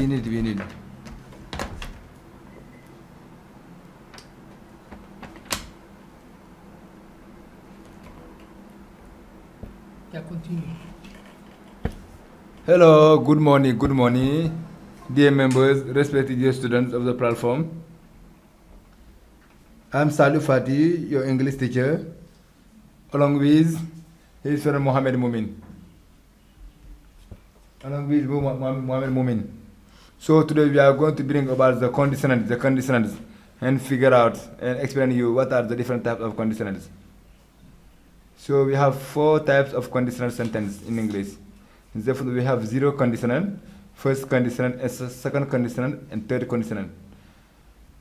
We need. Yeah, continue. Hello, good morning, dear members, respected dear students of the platform. I'm Salou Fati, your English teacher, along with his friend Mohamed Mumin. So today we are going to bring about the conditionals, and figure out and explain you what are the different types of conditionals. So we have 4 types of conditional sentence in English. Therefore, we have zero conditional, first conditional, second conditional, and third conditional.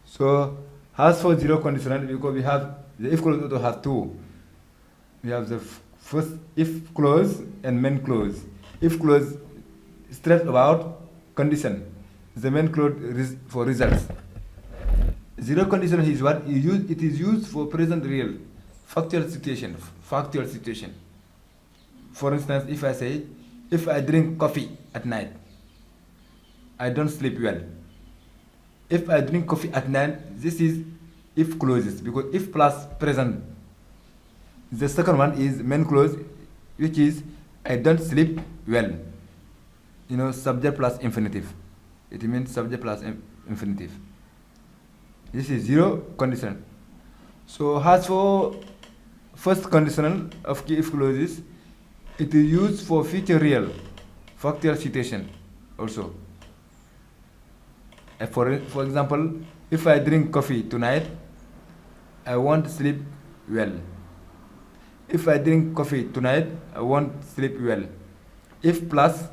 So, as for zero conditional, because we have the if clause also have 2. We have the first if clause and main clause. If clause stress about condition. The main clause for results. Zero conditional is what? It is used for present real, factual situation. For instance, if I say, if I drink coffee at night, I don't sleep well. If I drink coffee at night, this is if clauses, because if plus present. The second one is main clause, which is I don't sleep well. Subject plus infinitive. It means subject plus infinitive. This is zero condition. So as for first conditional of if clauses, it is used for future real, factual situation also. For example, if I drink coffee tonight, I won't sleep well. If I drink coffee tonight, I won't sleep well. If plus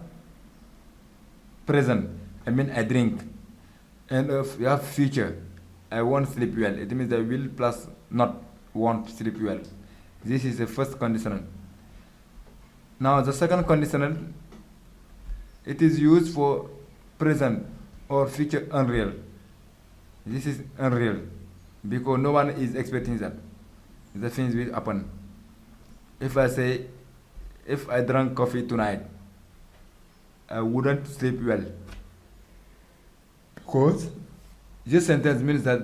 present, I mean I drink. And if you have future, I won't sleep well. It means I will plus not won't sleep well. This is the first conditional. Now the second conditional, it is used for present or future unreal. This is unreal because no one is expecting that. The things will happen. If I say, if I drank coffee tonight, I wouldn't sleep well. Because this sentence means that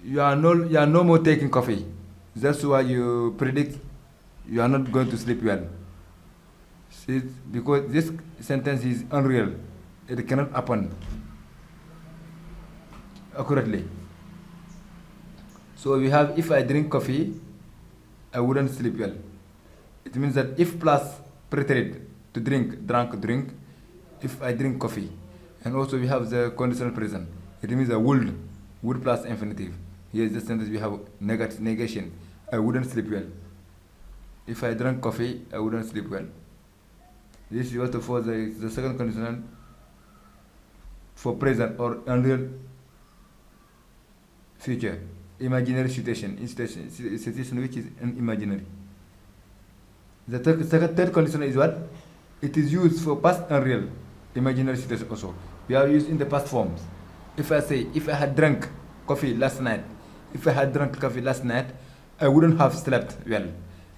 you are no more taking coffee. That's why you predict you are not going to sleep well. See, because this sentence is unreal. It cannot happen accurately. So we have, if I drink coffee, I wouldn't sleep well. It means that if plus preterite to drink, if I drink coffee. And also we have the conditional present. It means a would plus infinitive. Here is the sentence we have negation. I wouldn't sleep well. If I drank coffee, I wouldn't sleep well. This is also for the second conditional for present or unreal future. Imaginary situation which is an imaginary. The third condition is what? It is used for past unreal, imaginary situation also. We are used in the past forms. If I say, if I had drank coffee last night, I wouldn't have slept well.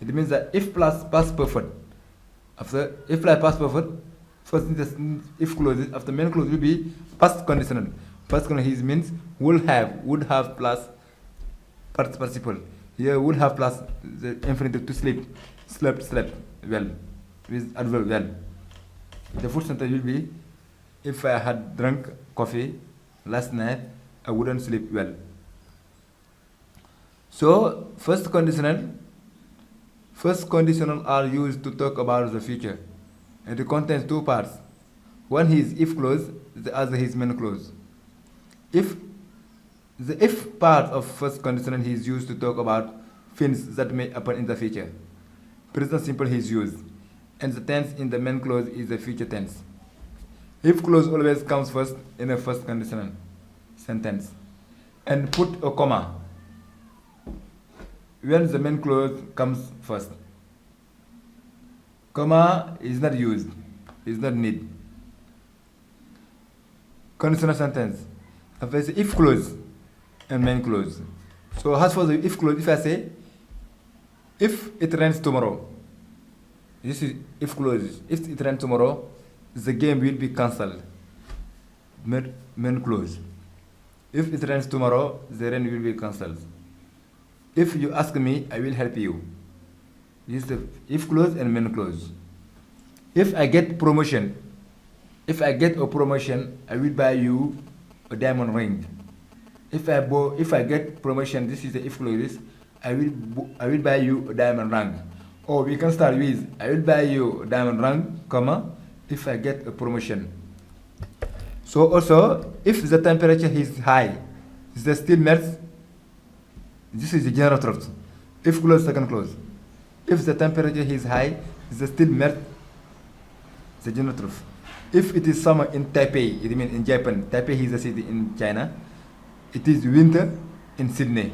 It means that if plus past perfect, after if plus past perfect, first if clauses, after main clause will be past conditional. Past conditional means would have plus participle. Here would have plus the infinitive to sleep, slept well, with adverb well. The fourth sentence will be, if I had drunk coffee last night, I wouldn't sleep well. So first conditional are used to talk about the future, and it contains 2 parts. One is if clause, the other is main clause. The if part of first conditional is used to talk about things that may happen in the future. Present simple is used, and the tense in the main clause is the future tense. If clause always comes first in a first conditional sentence, and put a comma when the main clause comes first. Comma is not used, is not need. Conditional sentence. If I say if clause and main clause. So as for the if clause, if I say, if it rains tomorrow, this is if clause. If it rains tomorrow, the game will be cancelled. main clause. If it rains tomorrow, the rain will be cancelled. If you ask me, I will help you. This is the if clause and main clause. If I get a promotion, I will buy you a diamond ring. If I get promotion, this is the if clause. I will buy you a diamond ring. Or we can start with I will buy you a diamond ring, comma, if I get a promotion. So also, if the temperature is high, the steel melts. This is the general truth. If clause, second clause. If the temperature is high, the steel melts. The general truth. If it is summer in Taipei, it means in Japan. Taipei is a city in China. It is winter in Sydney,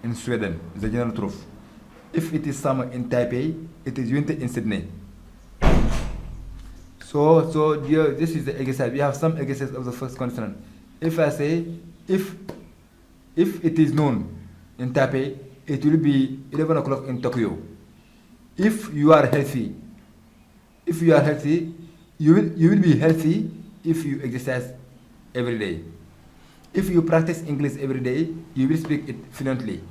in Sweden. The general truth. If it is summer in Taipei, it is winter in Sydney. So here, this is the exercise. We have some exercises of the first consonant. If I say, if it is noon in Taipei, it will be 11 o'clock in Tokyo. If you are healthy, you will be healthy if you exercise every day. If you practice English every day, you will speak it fluently.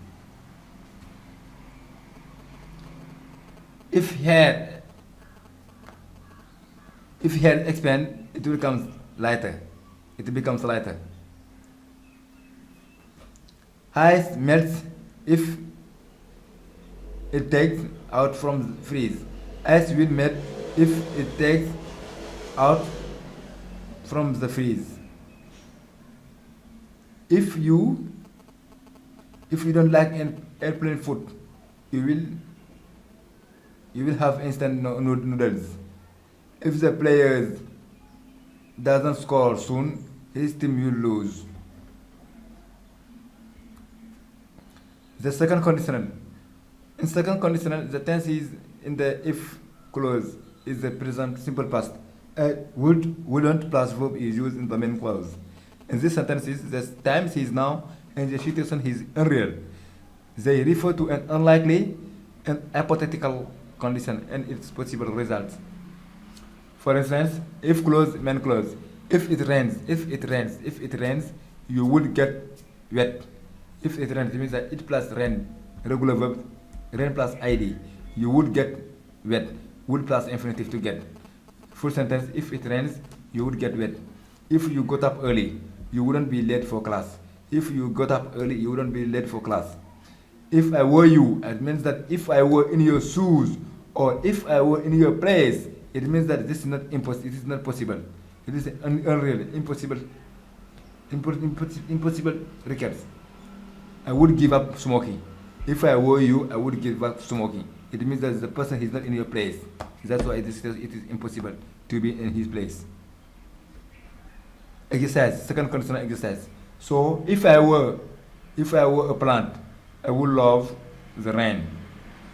If hair expand, it becomes lighter. Ice melts if it takes out from the freeze. Ice will melt if it takes out from the freeze. If you don't like airplane food, you will have instant noodles. If the player doesn't score soon, his team will lose. The second conditional. In second conditional, the tense is in the if clause is the present simple past. Would, wouldn't plus verb is used in the main clause. In this sentence, the times is now and the situation is unreal. They refer to an unlikely and hypothetical condition and its possible results. For instance, if clause, main clause. If it rains, you would get wet. If it rains, it means that it plus rain, regular verb, rain plus id, you would get wet. Would plus infinitive to get. Full sentence, if it rains, you would get wet. If you got up early, you wouldn't be late for class. If you got up early, you wouldn't be late for class. If I were you, it means that if I were in your shoes or if I were in your place, it means that this is not impossible. It is not possible. It is unreal, impossible records. I would give up smoking. If I were you, I would give up smoking. It means that the person is not in your place. That's why it is impossible to be in his place. Exercise, second conditional exercise. So if I were a plant, I would love the rain.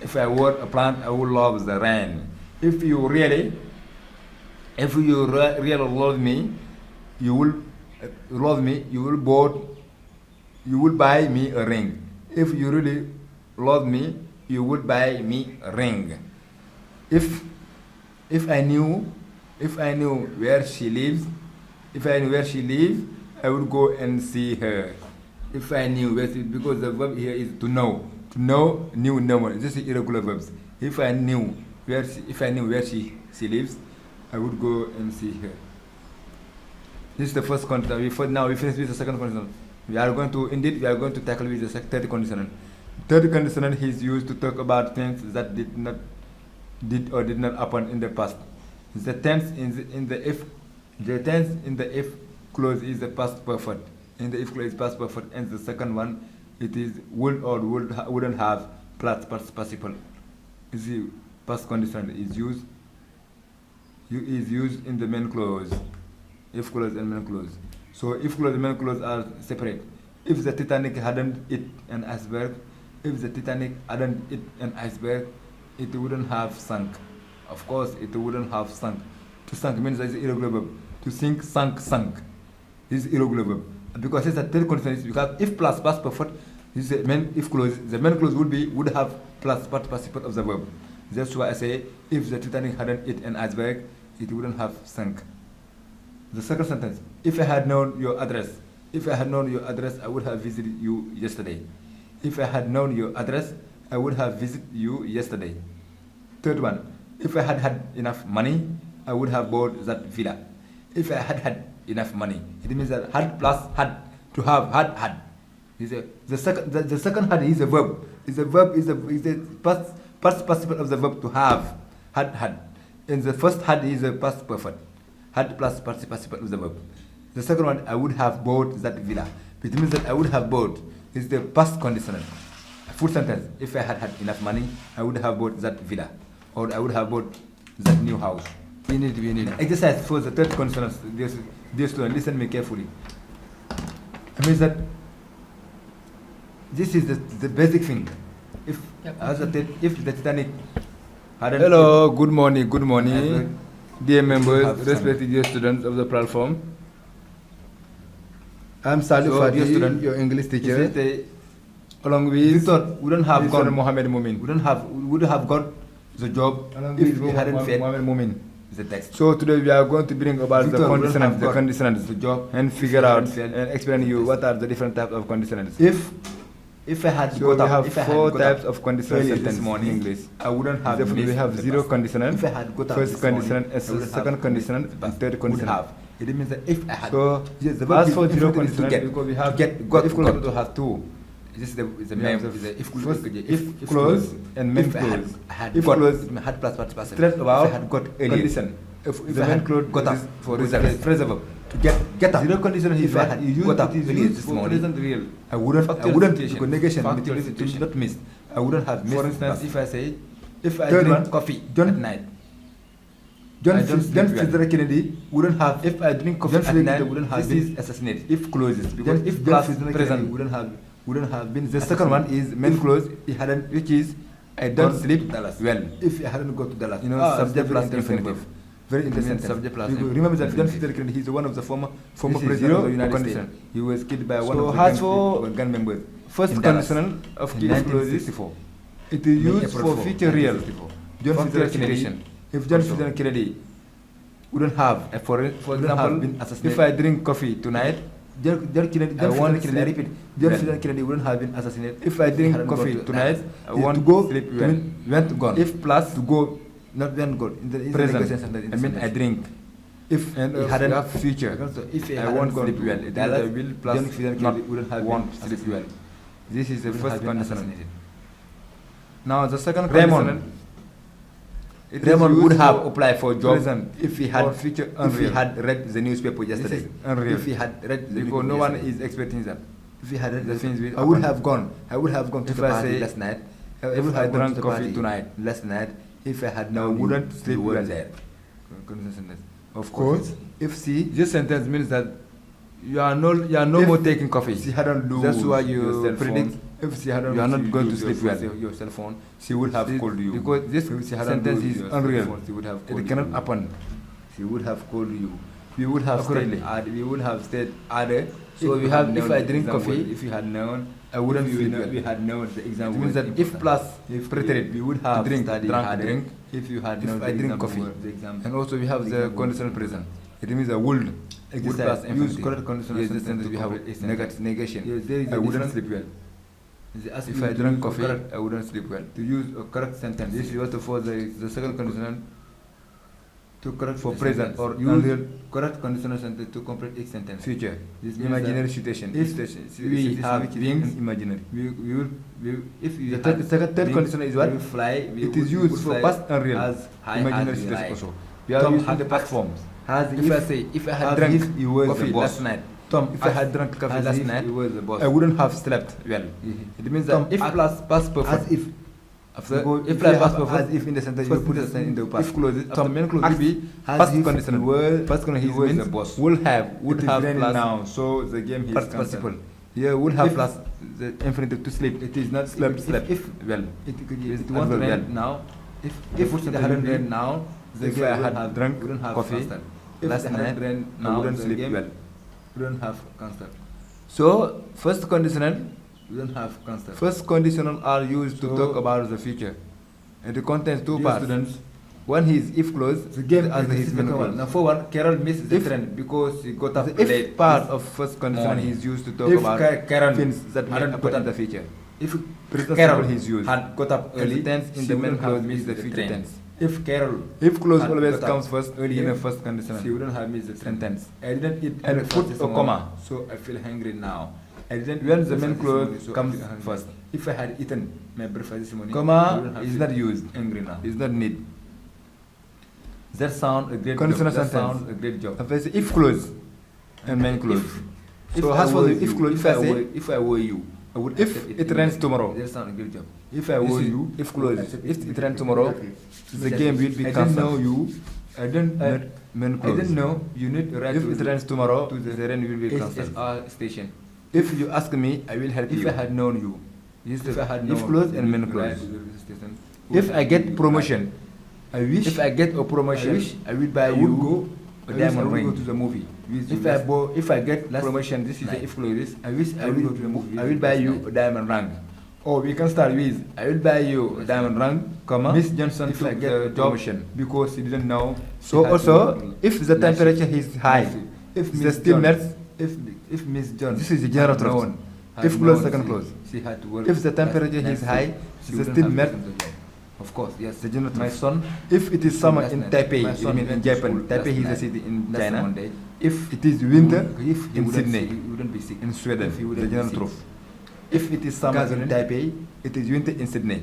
If I were a plant, I would love the rain. If you really love me, you will buy me a ring. If you really love me, you would buy me a ring. If I knew where she lives, I would go and see her. If I knew where she, because the verb here is to know. To know, knew, know. This is irregular verbs. If I knew where she lives, I would go and see her. This is the first conditional. Now we finish with the second conditional. We are going to tackle with the third conditional. Third conditional is used to talk about things that did or did not happen in the past. The tense in the if clause is the past perfect. In the if clause is past perfect, and the second one it is would or wouldn't have plus participle. The past conditional is used in the main clause. If clause and main clause. So if clause and main clause are separate. If the Titanic hadn't hit an iceberg, it wouldn't have sunk. Of course, it wouldn't have sunk. To sunk means it's irregular verb. To sink, sunk. This is irregular verb. Because it's a third condition, because if plus past perfect, this is the main if clause. The main clause would have plus past participle of the verb. That's why I say if the Titanic hadn't hit an iceberg, it wouldn't have sunk. The second sentence. If I had known your address. If I had known your address, I would have visited you yesterday. If I had known your address, I would have visited you yesterday. Third one. If I had had enough money, I would have bought that villa. If I had had enough money, it means that had plus had, to have, had. The second had is a verb. Is a verb, is a past participle of the verb to have, had. And the first had is a past perfect. Had plus participle of the verb. The second one, I would have bought that villa. It means that I would have bought is the past conditional. Full sentence. If I had had enough money, I would have bought that villa, or I would have bought that new house. We need. Exercise for the third conditional. Dear student, listen me carefully. It means that this is the basic thing. If the Titanic hadn't. Hello, good morning, dear members, respected dear students of the platform. I'm Salih Fadi, your English teacher. Along with wouldn't have gone Mohammed Mumin. Would have got the job if we hadn't failed Mohammed Mumin. The text. So today we are going to bring about the conditionals, the job, and figure out and explain you what are the different types of conditionals. If I had got up, if I had four types of conditional this morning in English, I wouldn't have. We have zero conditional. If I had got up first conditional, second conditional, and third conditional. It means that if I had. So yes, as for zero conditional, because we have got to have two. This is the main. If clause and main clause. If clause had plus participle. Straight about if I had got earlier. Condition. If the main clause got up for phrasal verb. To get up. Zero condition if I had got up earlier this morning. Real. I wouldn't because negation it not miss. I wouldn't have missed. For instance, if I say if I drink coffee at night. John Fitzgerald Kennedy wouldn't have. If I drink coffee at night, wouldn't have been assassinated. If clauses because if plus present wouldn't have been. The second one is main clause. It hadn't, which is I don't sleep well. If I hadn't got to Dallas, subject plus infinitive. Very interesting subject plus. Remember that John Fitzgerald Kennedy, he's one of the former president of the United States. He was killed by one of the gang members. First conditional of key clauses. It is used for future real. John Fitzgerald Kennedy. If John Fitzgerald Kennedy wouldn't have, for example, been assassinated. If I drink coffee tonight, John Fitzgerald Kennedy wouldn't have been assassinated. If I drink coffee tonight, I want to go sleep well. Went gone. If plus to go, not went gone. In the present, I mean I drink. If and it hadn't have future. If I won't sleep well, I will plus John Fitzgerald Kennedy wouldn't have won't sleep well. This is the first conditional. Now the second conditional. Raymond would have applied for a job if he had read the newspaper yesterday. If he had read the because no one is expecting that. If he had read the things, I would have gone. I would have gone to the party last night. I would have drunk coffee tonight. Last night, if I had known, wouldn't sleep well there. Of course, if this sentence means that you are no more taking coffee. She hadn't do. That's why you predict. If she hadn't, you are not going to sleep well. Your cell phone, she would have called you. Because this sentence is unreal. She would have called it cannot happen. She would have called you. We would have stayed. We would have stayed other. So we have. If I drink coffee, if you had known, I wouldn't sleep well. We had known the exam. It means that if plus if preterite, we would have drink. If you had known, I drink coffee. And also we have the conditional present. It means a would. Would plus use correct conditional. Yes, this we have negative negation. I wouldn't sleep well. If I drank coffee, I wouldn't sleep well. To use a correct sentence, this is also for the second conditional to correct for present or use correct conditional sentence to complete each sentence. Future. This imaginary situation. If we have wings, imaginary. If the third conditional is what? We fly. It is used for past and real as imaginary situation also. We are using the past forms. If I had drank coffee last night. Tom, if I had drunk coffee last night, I wouldn't have slept well. It means that if plus past perfect, if plus past perfect, as if in the sentence you put the sentence in the past. If clause, Tom, main clause will be past conditional. Past conditional, he was the boss. Would have plus now. So the game is participle. Here would have plus the infinitive to sleep. It is not slept. If well, it won't rain now. If it hadn't rained now, the game I had drunk coffee last night. I wouldn't sleep well. We don't have constant. So first conditional, we don't have constant. First conditional are used to talk about the future, and it contains two parts. Students, When he is if clause, The game as is his the main second clause. one. Now for one, Carol missed the If- train because he got up The if late. part of first condition morning. is used to talk If about Carol things that may hadn't happen got in the up- future. If Present Carol simple is used. had got up And early, the tense in she the main wouldn't have clause missed is the the future train. tense. If Carol If clause had always got up comes first earlier, in a first condition. she wouldn't have missed the train. Sentence. I didn't eat And breakfast put this a morning, comma. so I feel hungry now. I didn't When eat the main breakfast this clause morning, so I comes feel hungry. first. If I had eaten my breakfast this morning, I Comma wouldn't have is feel not used. angry now. Is not need. That sound a great Conditional job. That sentence. sound a great job. Sometimes if clause and main clause. So I as for were the you, if clause, if I were you, I would if accept it rains tomorrow. That sound a great job. If I were you, if clause, if it rains tomorrow, the game will be I didn't cancelled. know you. I didn't. Main I clause. didn't know you need to write If to it rains tomorrow, to the rain will be cancelled. SSR station. If you ask me, I will help If you. I had known you, If I had if known clause you and main need to write clause. to the railway station, If I get promotion, I wish. if I get a promotion, I will buy I would you go. a I diamond would ring. go to the movie. If I get last promotion, this is night. the if clauses. I wish I will go to the movie. I will buy you a diamond ring. Or we can start with I will buy you a diamond ring, comma Miss Johnson if took I get the a job promotion. because he didn't know. So she had also, to- if the temperature is high, if the Miss still John- melts. if Miss John, This is the general had truth. known- had If clause, known second she- clause. she had to work. If the last temperature night, is high, she the wouldn't still have melt. taken the job. Of course, yes. The general My truth. son, If it is summer last in night, Taipei, my I son mean in went to Japan, school Taipei last is a night. city in Last China. Monday. If it is winter if he in wouldn't Sydney, sick, he wouldn't be sick. in Sweden, If he the wouldn't be general sick. truth. If it is summer in Gasoline. Taipei, it is winter in Sydney.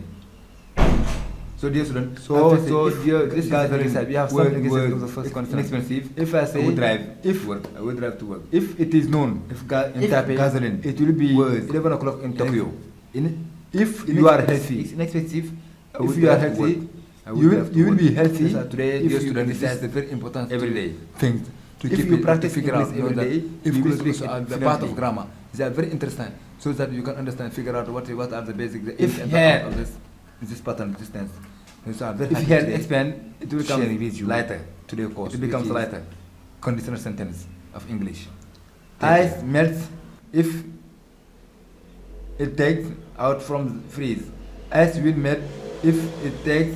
So dear students, So, after so if dear, this is gathering, exercise, we have word- some exercises word of the first it's consonant. inexpensive. If I I say would drive if to work. I would drive to work. if it is known in If Taipei, gasoline it will be was 11 o'clock in Tokyo. If you are it's healthy, inexpensive. I if would you are drive to healthy, work. I would drive to you will work. be healthy. Yes, sir. Today, if dear you students, exercise this is very important every to- day. things to If keep you it- practice to figure English out every that day, if you will you speak also are the fluently. part of grammar. They are very interesting, so that you can understand, figure out what are the basic, the If ins and here- outs of this pattern, this tense. So I'm very If happy you had today expand, it will become sharing with you lighter. today course. It becomes which is lighter. Conditional sentence of English. Ice melts if it takes out from freeze. Ice will melt if it takes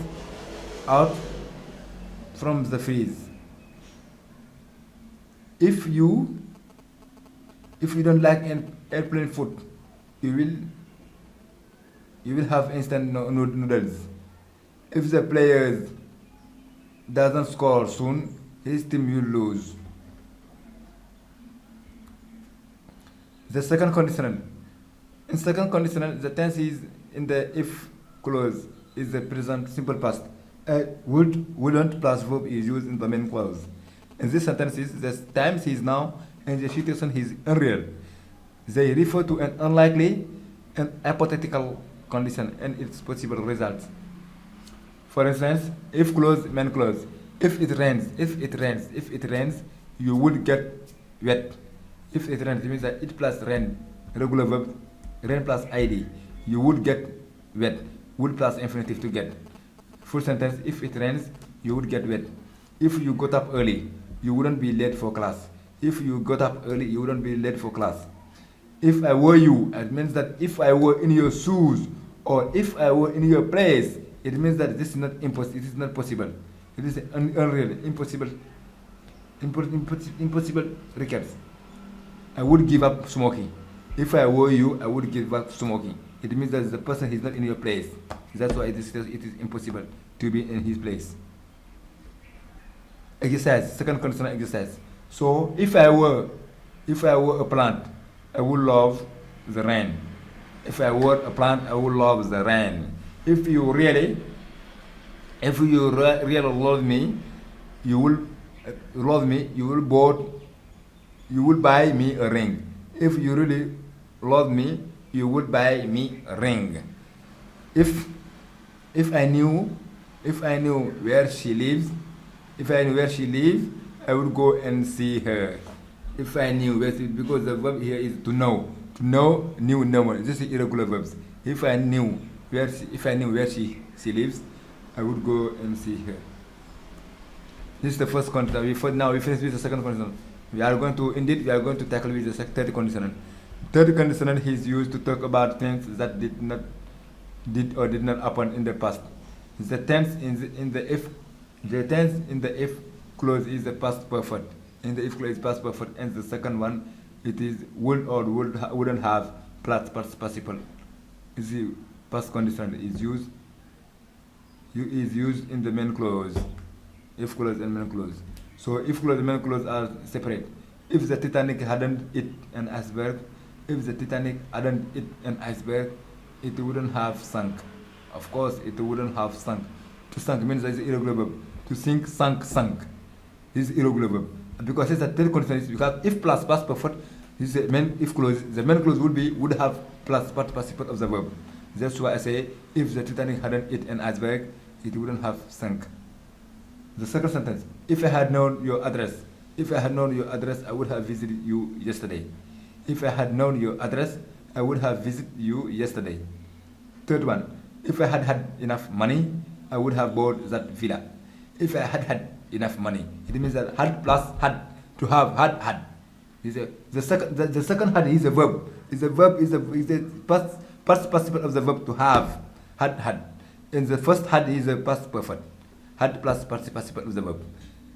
out from the freeze. If you don't like an airplane food, you will have instant noodles. If the players doesn't score soon, his team will lose. The second conditional. In second conditional, the tense is in the if clause is the present simple past. Would, wouldn't plus verb is used in the main clause. In this sentence, the times is now and the situation is unreal. They refer to an unlikely and hypothetical condition and its possible results. For instance, if clause, main clause. If it rains, you would get wet. If it rains, it means that it plus rain, regular verb, rain plus id, you would get wet. Would plus infinitive to get. Full sentence, if it rains, you would get wet. If you got up early, you wouldn't be late for class. If you got up early, you wouldn't be late for class. If I were you, it means that if I were in your shoes or if I were in your place, it means that this is not impossible. It is not possible. It is unreal, impossible records. I would give up smoking. If I were you, I would give up smoking. It means that the person is not in your place. That's why it is impossible to be in his place. Exercise, second conditional exercise. So if I were a plant, I would love the rain. If I were a plant, I would love the rain. If you really love me, you will buy me a ring. If you really love me, you would buy me a ring. If I knew where she lives, I would go and see her. If I knew where she, because the verb here is to know. To know, knew, know. This is irregular verbs. If I knew where she lives, I would go and see her. This is the first condition. Now we finish with the second condition. We are going to tackle with the third condition. Third condition is used to talk about things that did not happen in the past. The tense in the if The tense in the if clause is the past perfect. In the if clause is past perfect, and the second one it is would or wouldn't have plus past participle. Is the past conditional is used in the main clause. If clause and main clause. So if clause and main clause are separate. If the Titanic hadn't hit an iceberg, if the Titanic hadn't hit an iceberg, it wouldn't have sunk. Of course, it wouldn't have sunk. To sunk means it's irregular verb. To sink, sunk. This is irregular verb. Because it's a third condition, because if plus past perfect, this is the main if clause. The main clause would have plus past participle of the verb. That's why I say if the Titanic hadn't hit an iceberg, it wouldn't have sunk. The second sentence, if I had known your address, I would have visited you yesterday. If I had known your address, I would have visited you yesterday. Third one, if I had enough money, I would have bought that villa. If I had enough money, it means that had plus had, to have, had. The second had is a verb. Is the past participle of the verb to have, had. And the first had is a past perfect. Had plus participle of the verb.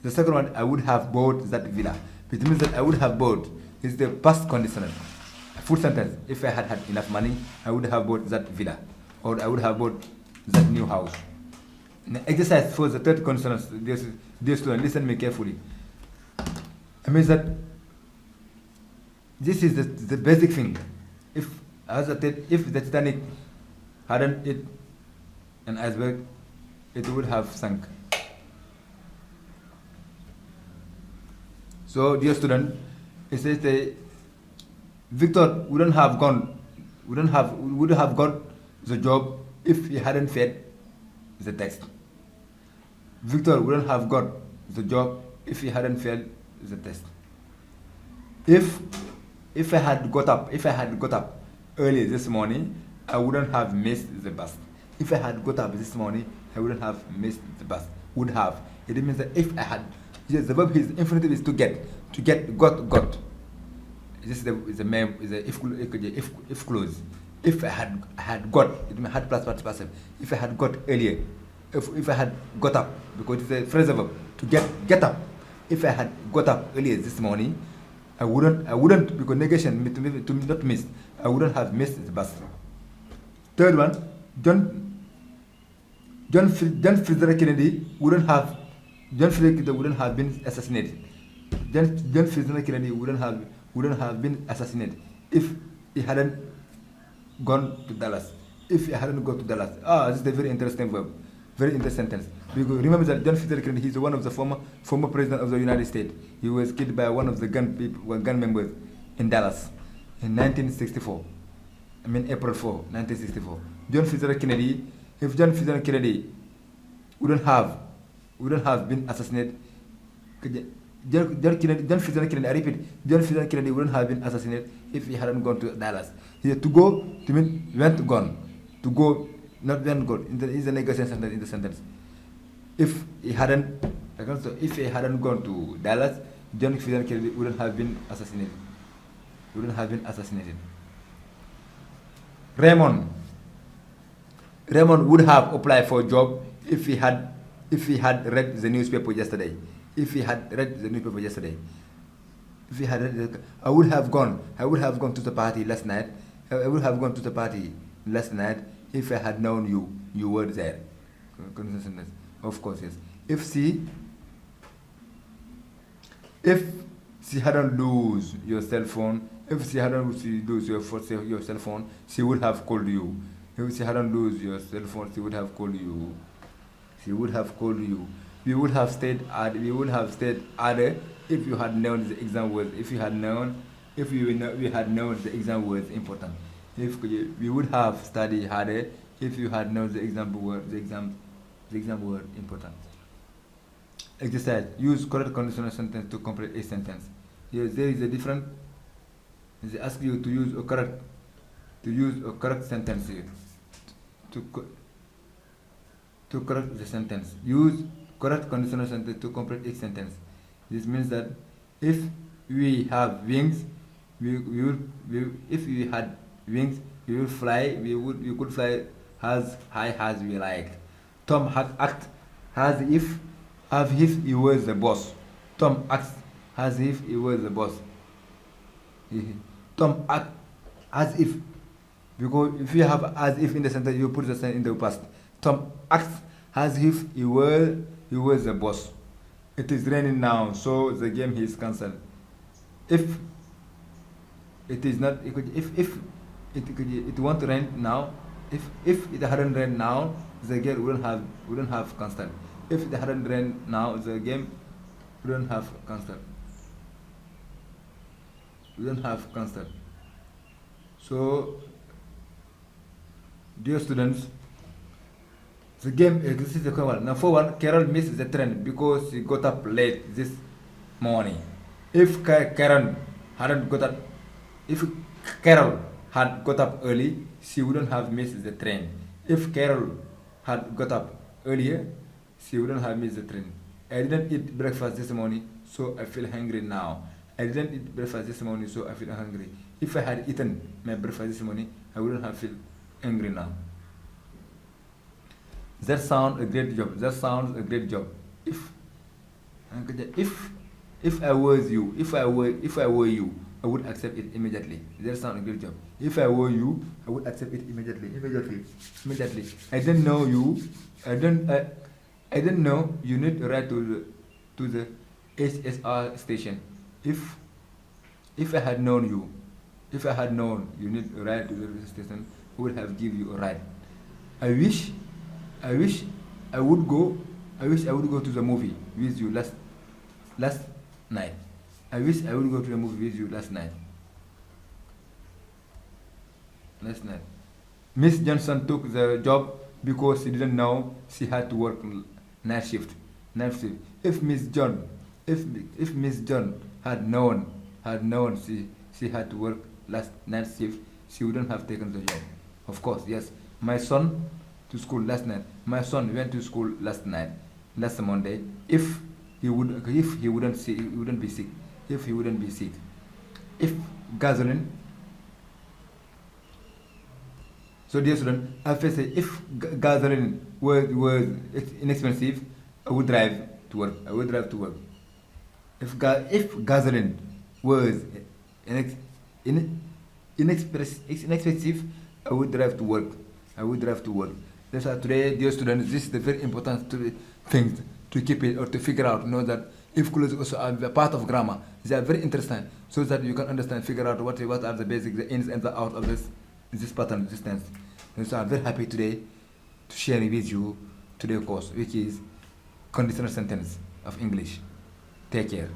The second one, I would have bought that villa. It means that I would have bought is the past conditional. Full sentence. If I had enough money, I would have bought that villa, or I would have bought that new house. Now, exercise for the third conditional. Dear student, listen me carefully. I mean that this is the basic thing. If the Titanic hadn't hit an iceberg, it would have sunk. So, dear student, it says Victor would have got the job if he hadn't failed the test. Victor wouldn't have got the job if he hadn't failed the test. If I had got up early this morning, I wouldn't have missed the bus. If I had got up this morning, I wouldn't have missed the bus. Would have. It means that if I had, yes, the verb is infinitive is to get, got. This is the if clause. If I had got, it means had plus passive. If I had got earlier, if I had got up, because it's a phrasal verb to get up. If I had got up earlier this morning, I wouldn't because negation to not miss. I wouldn't have missed the bus. Third one, John Fitzgerald Kennedy wouldn't have been assassinated. John Fitzgerald Kennedy wouldn't have been assassinated if he hadn't gone to Dallas. If he hadn't gone to Dallas. This is a very interesting verb. Very interesting sentence. Because remember that John Fitzgerald Kennedy, he's one of the former president of the United States. He was killed by one of the gun members in Dallas in 1964. I mean April 4, 1964. John Fitzgerald Kennedy, if John Fitzgerald Kennedy wouldn't have been assassinated, John Fitzgerald Kennedy, I repeat, John Fitzgerald Kennedy wouldn't have been assassinated if he hadn't gone to Dallas. He had to go to mean went gone. To go, not went gone. Is a negation sentence in the sentence. If he hadn't gone to Dallas, John Fitzgerald Kennedy wouldn't have been assassinated. Raymond would have applied for a job if he had read the newspaper yesterday. I would have gone to the party last night. If I had known you were there. Of course, yes. If she hadn't lose your cell phone, she would have called you. If she hadn't lose your cell phone, she would have called you. We would have stayed harder if you had known the exam was. If we had known the exam was important. If we would have studied harder if you had known the exam were important. Exercise. Use correct conditional sentence to complete a sentence. Yes, there is a different. They ask you to use a correct sentence here. To correct the sentence. Use correct conditional sentence to complete each sentence. This means that if we have wings, if we had wings, we would fly. We could fly as high as we like. Tom had act as if as if he was the boss. Tom acts as if he was the boss. Tom acts as if, because if you have as if in the sentence, you put the sentence in the past. Tom acts as if he was the boss. It is raining now, so the game is cancelled. If it is not, if it won't rain now, if it hadn't rained now, the game wouldn't have cancelled. If it hadn't rained now, the game wouldn't have cancelled. Wouldn't have cancelled. So, dear students, the game this is the one. Now for one, Carol missed the train because she got up late this morning. If Karen hadn't got up, if Carol had got up early, she wouldn't have missed the train. If Carol had got up earlier, she wouldn't have missed the train. I didn't eat breakfast this morning, so I feel hungry now. I didn't eat breakfast this morning, so I feel hungry. If I had eaten my breakfast this morning, I wouldn't have feel angry now. That sounds a great job. That sounds a great job. If I was you, if I were you, I would accept it immediately. That sounds a great job. If I were you, I would accept it immediately. Immediately. I didn't know you. I didn't know you need to ride to the HSR station. If I had known you, if I had known you need to ride to the station, I would have give you a ride. I wish I would go to the movie with you last night. I wish I would go to the movie with you last night. Miss Johnson took the job because she didn't know she had to work night shift. If Miss John had known she had to work night shift, she wouldn't have taken the job. Of course, yes. My son to school last night. My son went to school last Monday. If he wouldn't be sick. If gasoline. So dear student, I first say if gasoline was inexpensive, I would drive to work. If gasoline was inexpensive, I would drive to work. That's why today, dear students, this is the very important thing to keep it or to figure out. Know that if clauses also are a part of grammar, they are very interesting, so that you can understand, figure out what are the basics, the ins and the outs of this pattern, this tense. And so I'm very happy today to share with you today's course, which is conditional sentence of English. Take care.